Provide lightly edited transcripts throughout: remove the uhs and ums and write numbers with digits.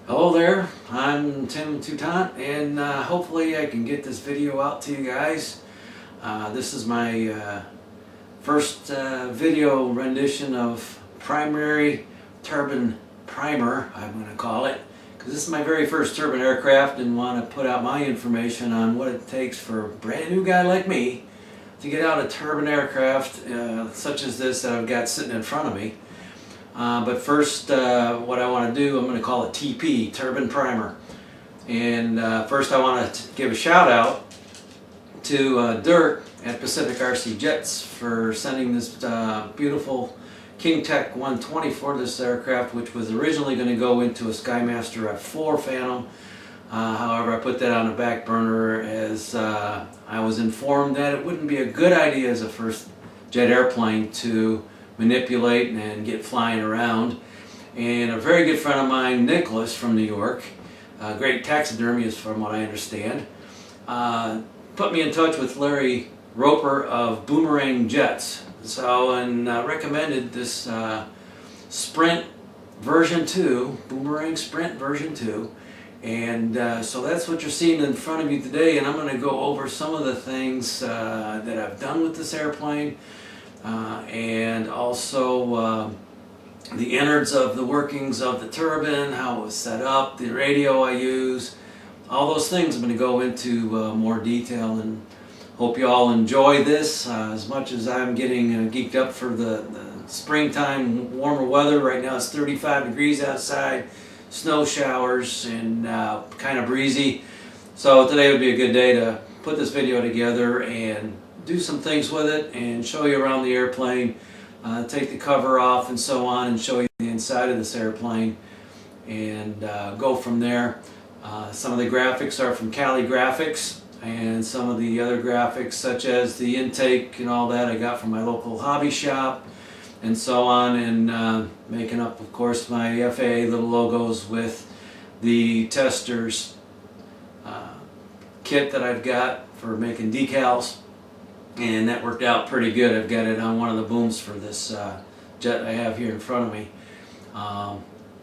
Hello there, I'm Tim Toutant, and hopefully I can get this video out to you guys. This is my first video rendition of primary turbine primer, I'm going to call it, because this is my very first turbine aircraft and want to put out my information on what it takes for a brand new guy like me to get out a turbine aircraft such as this that I've got sitting in front of me. But first, what I want to do, I'm going to call it TP, Turbine Primer. And first I want to give a shout out to Dirk at Pacific RC Jets for sending this beautiful KingTech120 for this aircraft, which was originally going to go into a Skymaster F4 Phantom. However, I put that on the back burner as I was informed that it wouldn't be a good idea as a first jet airplane to manipulate and get flying around. And a very good friend of mine, Nicholas from New York, a great taxidermist from what I understand, put me in touch with Larry Roper of Boomerang Jets. And recommended this Sprint version 2, Boomerang Sprint version 2. And so that's what you're seeing in front of you today, and I'm going to go over some of the things that I've done with this airplane. And also the innards of the workings of the turbine, how it was set up, the radio I use, all those things I'm going to go into more detail, and hope you all enjoy this as much as I'm getting geeked up for the springtime warmer weather. Right now it's 35 degrees outside, snow showers, and kind of breezy. So today would be a good day to put this video together and do some things with it and show you around the airplane, take the cover off and so on, and show you the inside of this airplane, and go from there. Some of the graphics are from Cali Graphics, and some of the other graphics such as the intake and all that I got from my local hobby shop and so on, and making up of course my FAA little logos with the testers kit that I've got for making decals. And that worked out pretty good. I've got it on one of the booms for this jet I have here in front of me.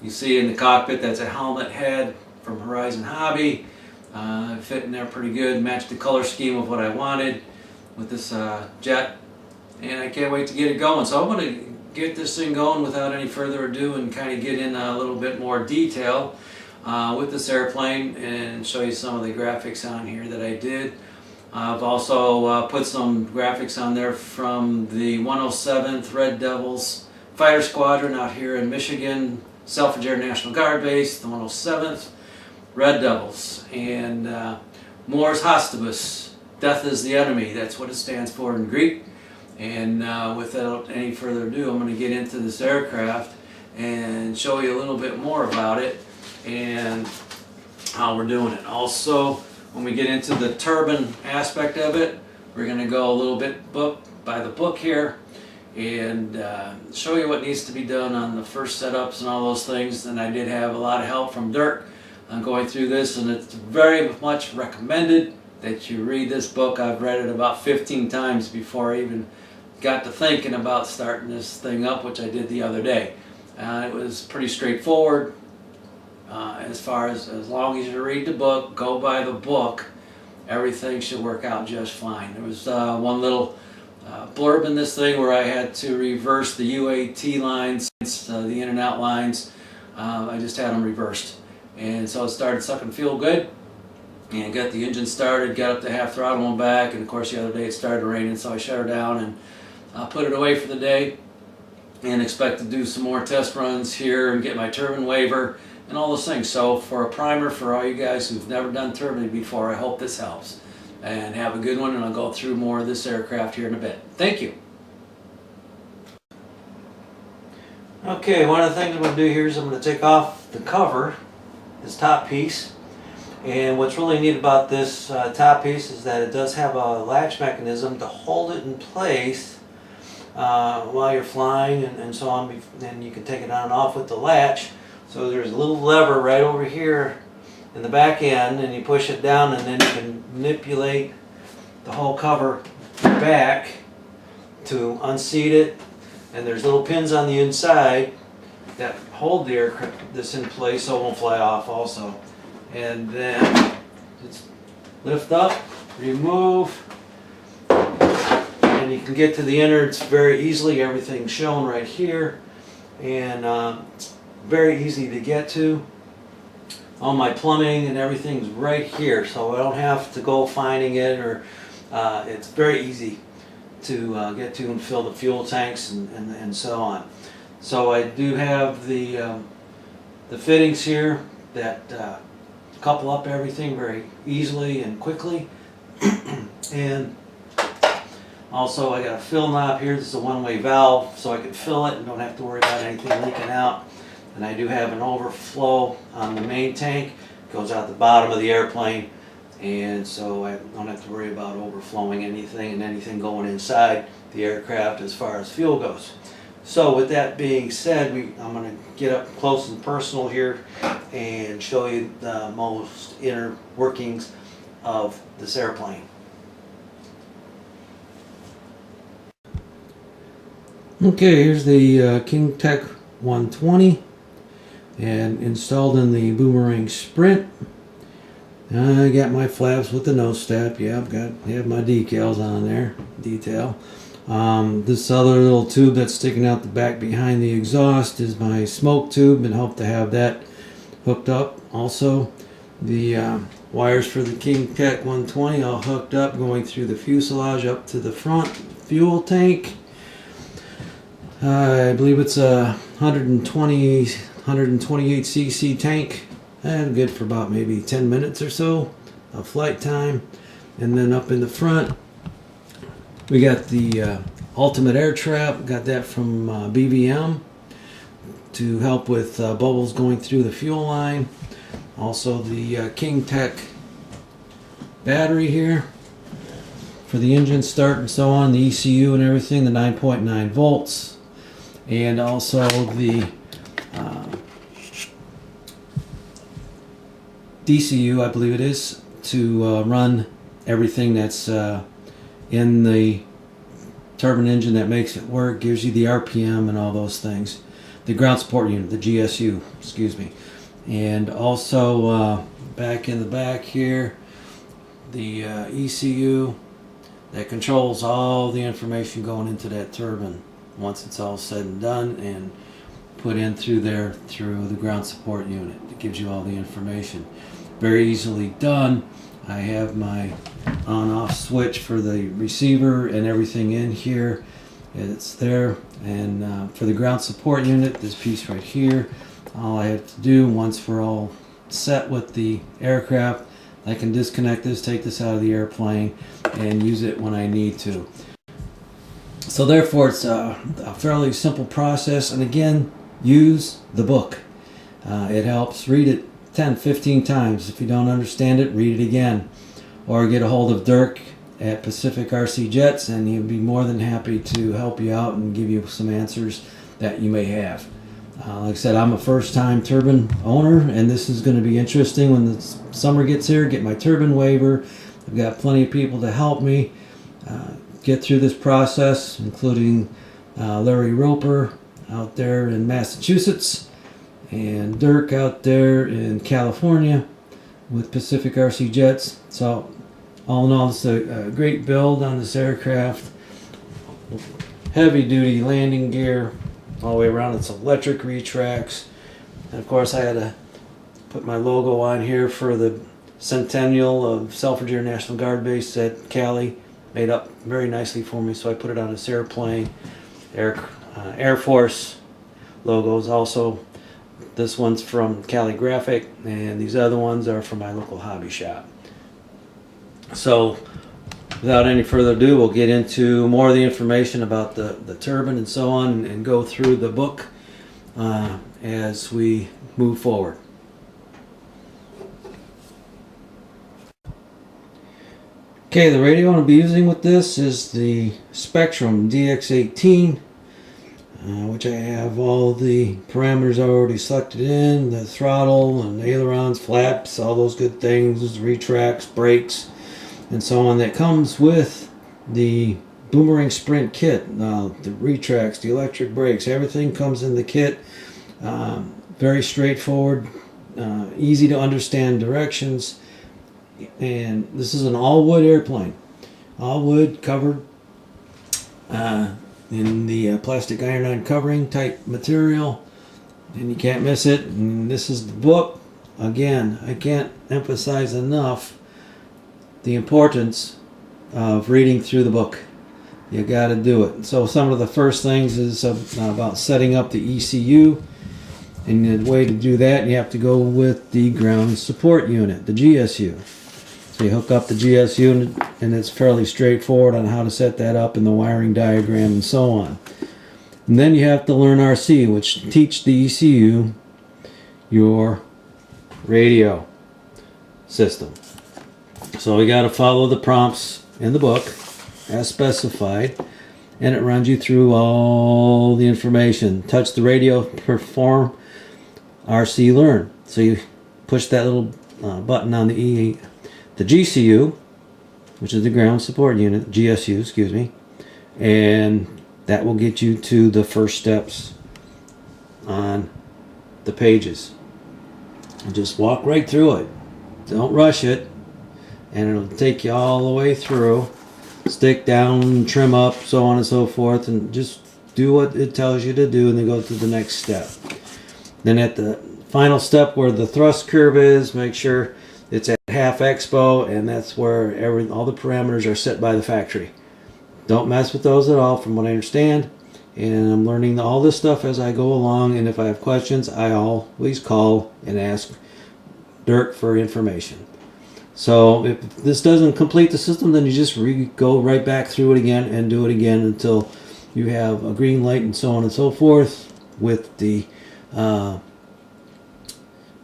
You see in the cockpit, that's a helmet head from Horizon Hobby. Fit in there pretty good, matched the color scheme of what I wanted with this jet. And I can't wait to get it going. So I'm going to get this thing going without any further ado and kind of get in a little bit more detail with this airplane and show you some of the graphics on here that I did. I've also put some graphics on there from the 107th Red Devils Fighter Squadron out here in Michigan, Selfridge Air National Guard Base, the 107th Red Devils. And Mors Hostibus, death is the enemy, that's what it stands for in Greek. And without any further ado, I'm going to get into this aircraft and show you a little bit more about it and how we're doing it. Also, when we get into the turbine aspect of it, we're going to go a little bit book by the book here and show you what needs to be done on the first setups and all those things. And I did have a lot of help from Dirk on going through this, and it's very much recommended that you read this book. I've read it about 15 times before I even got to thinking about starting this thing up, which I did the other day. It was pretty straightforward. As far as long as you read the book, go by the book, everything should work out just fine. There was one little blurb in this thing where I had to reverse the UAT lines, the in and out lines. I just had them reversed, and so it started sucking fuel good and got the engine started, got up to half throttle, went back, and of course the other day it started raining, so I shut her down and put it away for the day and expect to do some more test runs here and get my turbine waiver and all those things. So for a primer for all you guys who've never done turbine before, I hope this helps. And have a good one, and I'll go through more of this aircraft here in a bit. Thank you. Okay, one of the things I'm going to do here is I'm going to take off the cover, this top piece. And what's really neat about this top piece is that it does have a latch mechanism to hold it in place while you're flying and so on. Then you can take it on and off with the latch. So there's a little lever right over here in the back end, and you push it down, and then you can manipulate the whole cover back to unseat it. And there's little pins on the inside that hold the aircraft this in place so it won't fly off also. And then just lift up, remove, and you can get to the innards very easily. Everything's shown right here, and very easy to get to. All my plumbing and everything's right here, so I don't have to go finding it, or it's very easy to get to and fill the fuel tanks and so on. So I do have the fittings here that couple up everything very easily and quickly. And also I got a fill knob here. This is a one-way valve, so I can fill it and don't have to worry about anything leaking out. And I do have an overflow on the main tank. It goes out the bottom of the airplane, and so I don't have to worry about overflowing anything and anything going inside the aircraft as far as fuel goes. So with that being said, I'm going to get up close and personal here and show you the most inner workings of this airplane. Okay, here's the KingTech120 and installed in the Boomerang Sprint. I got my flaps with the nose step. Yeah, I have my decals on there, detail. This other little tube that's sticking out the back behind the exhaust is my smoke tube, and hope to have that hooked up. Also, the wires for the KingTech120 all hooked up, going through the fuselage up to the front fuel tank. I believe it's a 128 cc tank, and good for about maybe 10 minutes or so of flight time. And then up in the front, we got the ultimate air trap. Got that from BVM to help with bubbles going through the fuel line. Also the KingTech battery here for the engine start and so on, the ECU and everything, the 9.9 volts. And also the DCU, I believe it is, to run everything that's in the turbine engine that makes it work, gives you the RPM and all those things. The ground support unit, the GSU, excuse me. And also back in the back here, the ECU that controls all the information going into that turbine once it's all said and done and put in through there through the ground support unit. It gives you all the information. Very easily done. I have my on-off switch for the receiver and everything in here. It's there. And for the ground support unit, this piece right here, all I have to do once we're all set with the aircraft, I can disconnect this, take this out of the airplane, and use it when I need to. So therefore, it's a fairly simple process. And again, use the book. It helps. Read it 10-15 times. If you don't understand it, read it again. Or get a hold of Dirk at Pacific RC Jets, and he'll be more than happy to help you out and give you some answers that you may have. Like I said, I'm a first-time turbine owner, and this is going to be interesting when the summer gets here. Get my turbine waiver. I've got plenty of people to help me get through this process, including Larry Roper out there in Massachusetts, and Dirk out there in California with Pacific RC Jets. So all in all, it's a great build on this aircraft. Heavy duty landing gear all the way around. It's electric retracts, and of course I had to put my logo on here for the centennial of Selfridge Air National Guard base at Cali. Made up very nicely for me, so I put it on this airplane. Air Force logos. Also, this one's from Cali Graphic, and these other ones are from my local hobby shop. So without any further ado, we'll get into more of the information about the turbine and so on, and go through the book as we move forward. Okay, the radio I'm going to be using with this is the Spectrum DX18, which I have all the parameters already selected in, the throttle and ailerons, flaps, all those good things, retracts, brakes, and so on. That comes with the Boomerang Sprint kit. The retracts, the electric brakes, everything comes in the kit Very straightforward, easy to understand directions, and this is an all-wood airplane. All wood, covered in the plastic iron-on covering type material, and you can't miss it. And this is the book. Again, I can't emphasize enough the importance of reading through the book. You got to do it. So some of the first things is about setting up the ECU, and the way to do that, you have to go with the ground support unit, the GSU. So you hook up the GSU, and it's fairly straightforward on how to set that up in the wiring diagram and so on. And then you have to learn RC, which teach the ECU your radio system. So we got to follow the prompts in the book as specified, and it runs you through all the information. Touch the radio, perform RC learn. So you push that little button on the GCU, which is the ground support unit, GSU, excuse me, and that will get you to the first steps on the pages. And just walk right through it. Don't rush it, and it'll take you all the way through. Stick down, trim up, so on and so forth, and just do what it tells you to do, and then go to the next step. Then at the final step where the thrust curve is, make sure it's at half expo, and that's where all the parameters are set by the factory. Don't mess with those at all, from what I understand. And I'm learning all this stuff as I go along, and if I have questions, I always call and ask Dirk for information. So if this doesn't complete the system, then you just go right back through it again and do it again until you have a green light and so on and so forth with the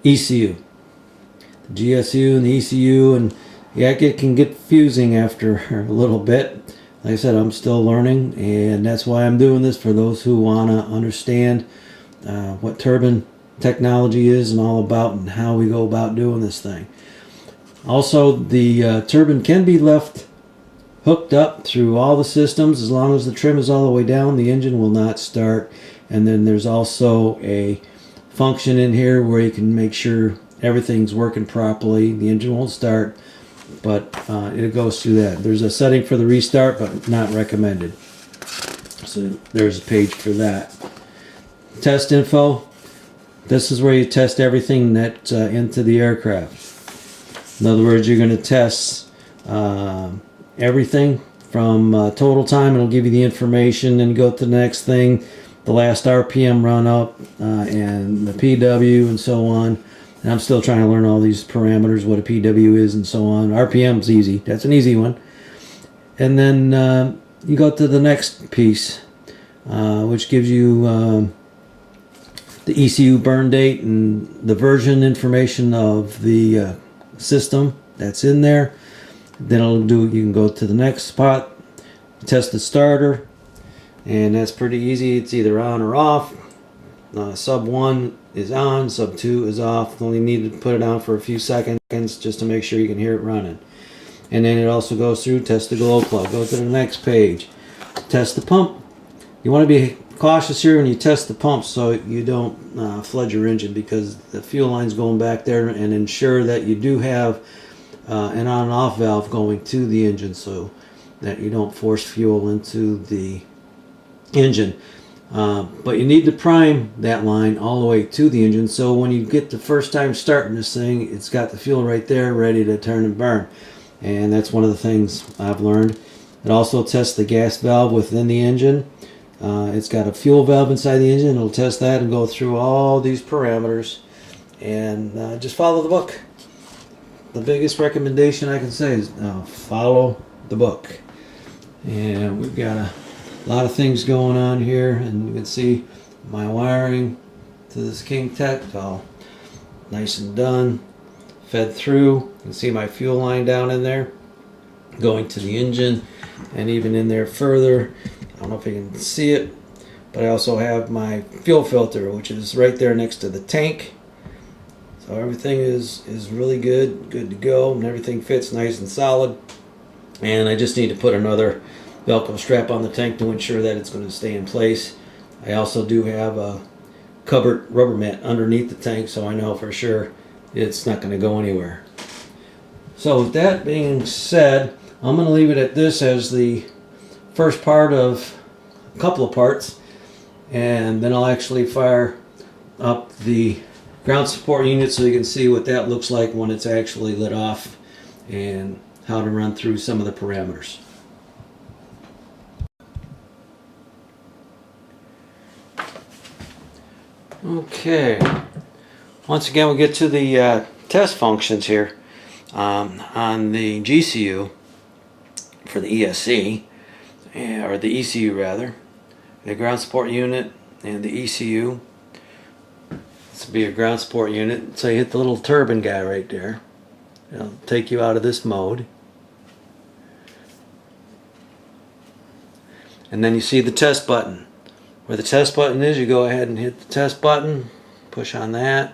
ECU. The GSU and the ECU, and yeah, it can get confusing after a little bit. Like I said, I'm still learning, and that's why I'm doing this, for those who want to understand what turbine technology is and all about, and how we go about doing this thing. Also, the turbine can be left hooked up through all the systems. As long as the trim is all the way down, the engine will not start. And then there's also a function in here where you can make sure everything's working properly. The engine won't start, but it goes through that. There's a setting for the restart, but not recommended. So there's a page for that. Test info. This is where you test everything that's into the aircraft. In other words, you're going to test everything from total time. It'll give you the information, and go to the next thing, the last RPM run up, and the PW and so on. And I'm still trying to learn all these parameters, what a PW is and so on. RPM's easy. That's an easy one. And then you go to the next piece, which gives you the ECU burn date and the version information of the system that's in there. Then you can go to the next spot, test the starter, and that's pretty easy. It's either on or off. Sub 1 is on, sub 2 is off. Only need to put it on for a few seconds just to make sure you can hear it running. And then it also goes through, test the glow plug. Go to the next page, test the pump. You want to be cautious here when you test the pump, so you don't flood your engine, because the fuel line's going back there, and ensure that you do have an on and off valve going to the engine, so that you don't force fuel into the engine. But you need to prime that line all the way to the engine, so when you get the first time starting this thing, it's got the fuel right there ready to turn and burn. And that's one of the things I've learned. It also tests the gas valve within the engine. It's got a fuel valve inside the engine. It'll test that and go through all these parameters, and just follow the book. The biggest recommendation I can say is follow the book. And we've got a lot of things going on here, and you can see my wiring to this KingTech. It's all nice and done, fed through. You can see my fuel line down in there going to the engine, and even in there further, I don't know if you can see it, but I also have my fuel filter, which is right there next to the tank. So everything is really good to go, and everything fits nice and solid. And I just need to put another Velcro strap on the tank to ensure that it's going to stay in place. I also do have a covered rubber mat underneath the tank, so I know for sure it's not going to go anywhere. So with that being said, I'm going to leave it at this as the first part of a couple of parts, and then I'll actually fire up the ground support unit so you can see what that looks like when it's actually lit off and how to run through some of the parameters. Okay, once again we get to the test functions here on the GCU for the ESC, or the ECU rather, the ground support unit and the ECU. This will be a ground support unit. So you hit the little turbine guy right there. It'll take you out of this mode. And then you see the test button. Where the test button is, you go ahead and hit the test button, push on that.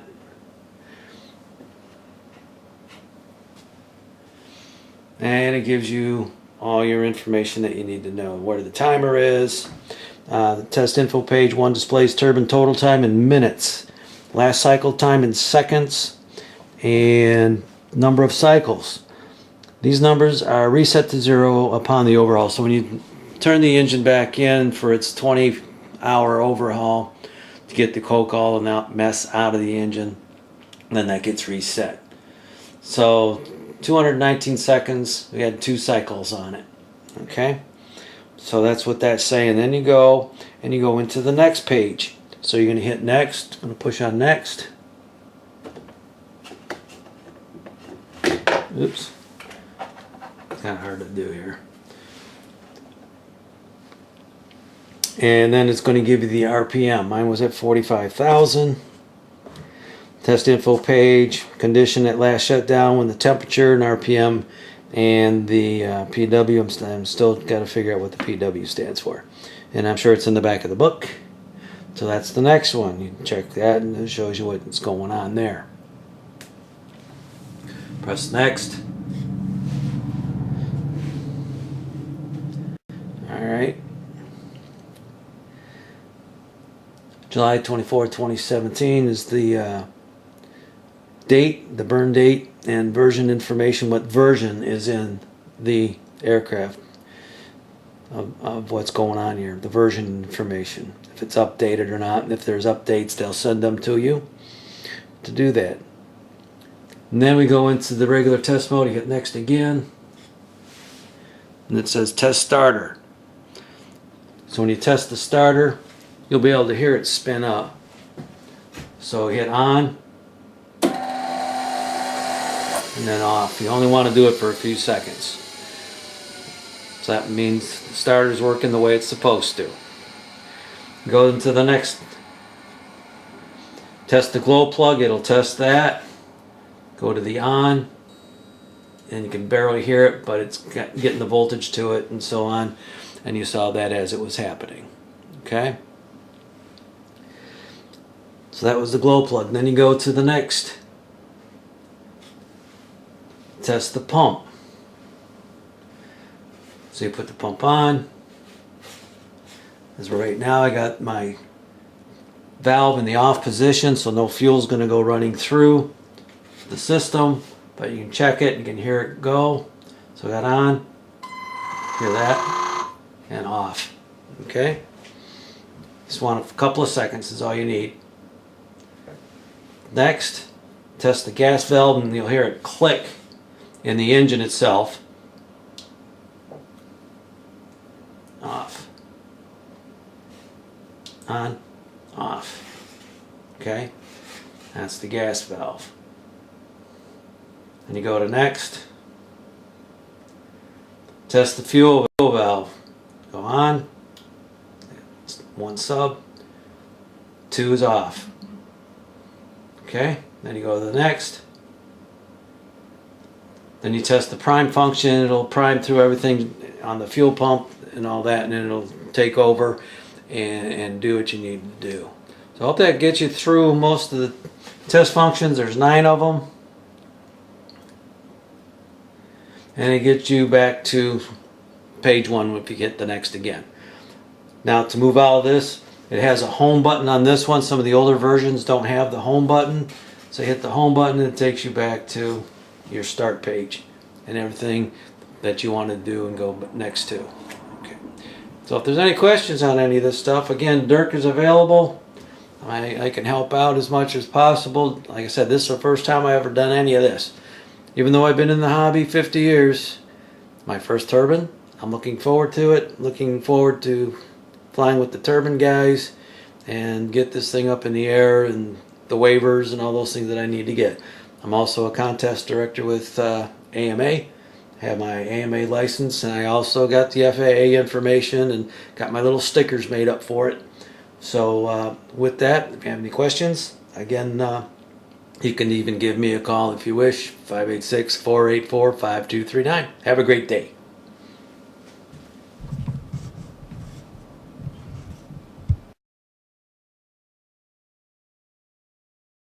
And it gives you all your information that you need to know. Where the timer is. The test info page 1 displays turbine total time in minutes. Last cycle time in seconds. And number of cycles. These numbers are reset to 0 upon the overhaul. So when you turn the engine back in for its 20-hour overhaul to get the coke all and that mess out of the engine, then that gets reset. So 219 seconds, we had 2 cycles on it. Okay, so that's what that's saying. Then you go and you go into the next page. So you're going to hit next. I'm going to push on next. Oops, kind of hard to do here. And then it's going to give you the RPM. Mine was at 45,000. Test info page, condition at last shutdown, when the temperature and RPM, and the PW. I'm still got to figure out what the PW stands for. And I'm sure it's in the back of the book. So that's the next one. You can check that and it shows you what's going on there. Press next. Alright. July 24, 2017 is the date, the burn date, and version information, what version is in the aircraft of what's going on here, the version information, if it's updated or not. If there's updates, they'll send them to you to do that. And then we go into the regular test mode. You hit next again, and it says test starter. So when you test the starter, you'll be able to hear it spin up. So hit on and then off. You only want to do it for a few seconds. So that means the starter's working the way it's supposed to. Go into the next. Test the glow plug, it'll test that. Go to the on, and you can barely hear it, but it's getting the voltage to it and so on. And you saw that as it was happening. Okay? So that was the glow plug. Then you go to the next. Test the pump. So you put the pump on. As right now I got my valve in the off position, so no fuel is going to go running through the system, but you can check it, you can hear it go. So I got on, hear that, and off. Okay? Just want a couple of seconds is all you need. Next, test the gas valve, and you'll hear it click in the engine itself. Off. On. Off. Okay? That's the gas valve. And you go to next. Test the fuel valve. Go on. 1 sub. 2 is off. Okay? Then you go to the next. Then you test the prime function. It'll prime through everything on the fuel pump and all that, and then it'll take over and do what you need to do. So I hope that gets you through most of the test functions. There's 9 of them. And it gets you back to page 1 if you hit the next again. Now to move out of this, It has a home button on this one. Some of the older versions don't have the home button. So you hit the home button and it takes you back to your start page and everything that you want to do and go next to. Okay. So if there's any questions on any of this stuff, again, Dirk is available. I can help out as much as possible. Like I said, this is the first time I ever done any of this. Even though I've been in the hobby 50 years, my first turbine, I'm looking forward to it. Looking forward to flying with the turbine guys and get this thing up in the air and the waivers and all those things that I need to get. I'm also a contest director with AMA. I have my AMA license, and I also got the FAA information and got my little stickers made up for it. So with that, if you have any questions, again, you can even give me a call if you wish, 586-484-5239. Have a great day.